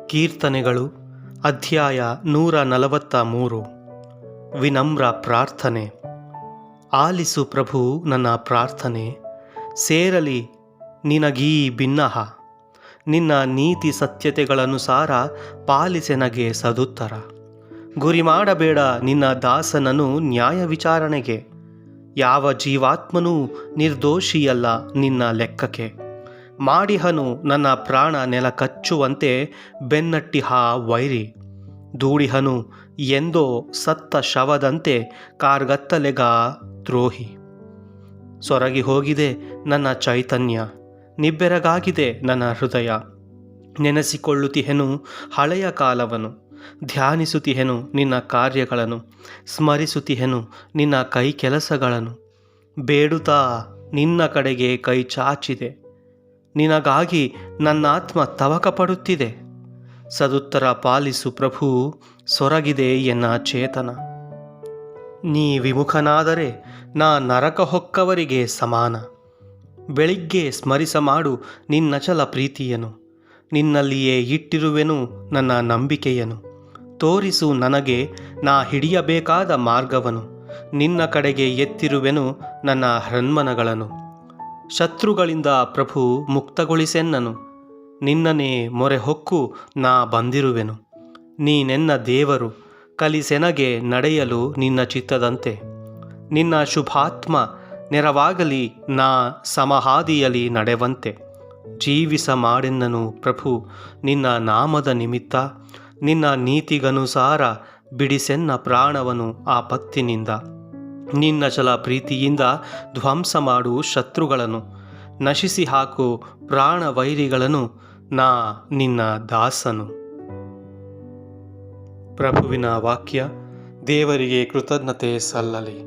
ಕೀರ್ತನೆಗಳು ಅಧ್ಯಾಯ 143. ವಿನಮ್ರ ಪ್ರಾರ್ಥನೆ. ಆಲಿಸು ಪ್ರಭು ನನ್ನ ಪ್ರಾರ್ಥನೆ, ಸೇರಲಿ ನಿನಗೀ ಬಿನ್ನಹ. ನಿನ್ನ ನೀತಿ ಸತ್ಯತೆಗಳನುಸಾರ ಪಾಲಿಸೆನಗೆ ಸದುತ್ತರ. ಗುರಿ ಮಾಡಬೇಡ ನಿನ್ನ ದಾಸನನು ನ್ಯಾಯ ವಿಚಾರಣೆಗೆ. ಯಾವ ಜೀವಾತ್ಮನೂ ನಿರ್ದೋಷಿಯಲ್ಲ ನಿನ್ನ ಲೆಕ್ಕಕ್ಕೆ. ಮಾಡಿಹನು ನನ್ನ ಪ್ರಾಣ ನೆಲ ಕಚ್ಚುವಂತೆ ಬೆನ್ನಟ್ಟಿಹ ವೈರಿ. ದೂಡಿಹನು ಎಂದೋ ಸತ್ತ ಶವದಂತೆ ಕಾರ್ಗತ್ತಲೆಗ ದ್ರೋಹಿ. ಸೊರಗಿ ಹೋಗಿದೆ ನನ್ನ ಚೈತನ್ಯ, ನಿಬ್ಬೆರಗಾಗಿದೆ ನನ್ನ ಹೃದಯ. ನೆನೆಸಿಕೊಳ್ಳುತ್ತಿಹೆನು ಹಳೆಯ ಕಾಲವನ್ನು, ಧ್ಯಾನಿಸುತ್ತಿಹೆನು ನಿನ್ನ ಕಾರ್ಯಗಳನ್ನು, ಸ್ಮರಿಸುತ್ತಿಹೆನು ನಿನ್ನ ಕೈ ಕೆಲಸಗಳನ್ನು. ಬೇಡುತ್ತಾ ನಿನ್ನ ಕಡೆಗೆ ಕೈ ಚಾಚಿದೆ, ನಿನಗಾಗಿ ನನ್ನಾತ್ಮ ತವಕ ಪಡುತ್ತಿದೆ. ಸದುತ್ತರ ಪಾಲಿಸು ಪ್ರಭು, ಸೊರಗಿದೆ ಎನ್ನ ಚೇತನ. ನೀ ವಿಮುಖನಾದರೆ ನಾ ನರಕ ಹೊಕ್ಕವರಿಗೆ ಸಮಾನ. ಬೆಳಿಗ್ಗೆ ಸ್ಮರಿಸ ಮಾಡು ನಿನ್ನಚಲ ಪ್ರೀತಿಯನು, ನಿನ್ನಲ್ಲಿಯೇ ಇಟ್ಟಿರುವೆನು ನನ್ನ ನಂಬಿಕೆಯನು. ತೋರಿಸು ನನಗೆ ನಾ ಹಿಡಿಯಬೇಕಾದ ಮಾರ್ಗವನು, ನಿನ್ನ ಕಡೆಗೆ ಎತ್ತಿರುವೆನು ನನ್ನ ಹೃನ್ಮನಗಳನ್ನು. ಶತ್ರುಗಳಿಂದ ಪ್ರಭು ಮುಕ್ತಗೊಳಿಸೆನ್ನನು, ನಿನ್ನನೇ ಮೊರೆ ಹೊಕ್ಕು ನಾ ಬಂದಿರುವೆನು. ನೀನೆನ್ನ ದೇವರು, ಕಲಿಸೆನಗೆ ನಡೆಯಲು ನಿನ್ನ ಚಿತ್ತದಂತೆ. ನಿನ್ನ ಶುಭಾತ್ಮ ನೆರವಾಗಲಿ ನಾ ಸಮಹಾದಿಯಲಿ ನಡೆವಂತೆ. ಜೀವಿಸ ಮಾಡೆನ್ನನು ಪ್ರಭು ನಿನ್ನ ನಾಮದ ನಿಮಿತ್ತ. ನಿನ್ನ ನೀತಿಗನುಸಾರ ಬಿಡಿಸೆನ್ನ ಪ್ರಾಣವನು ಆಪತ್ತಿನಿಂದ. ನಿನ್ನಚಲ ಪ್ರೀತಿಯಿಂದ ಧ್ವಂಸ ಮಾಡು ಶತ್ರುಗಳನ್ನು, ನಶಿಸಿ ಹಾಕು ಪ್ರಾಣವೈರಿಗಳನ್ನು. ನಾ ನಿನ್ನ ದಾಸನು. ಪ್ರಭುವಿನ ವಾಕ್ಯ. ದೇವರಿಗೆ ಕೃತಜ್ಞತೆ ಸಲ್ಲಲಿ.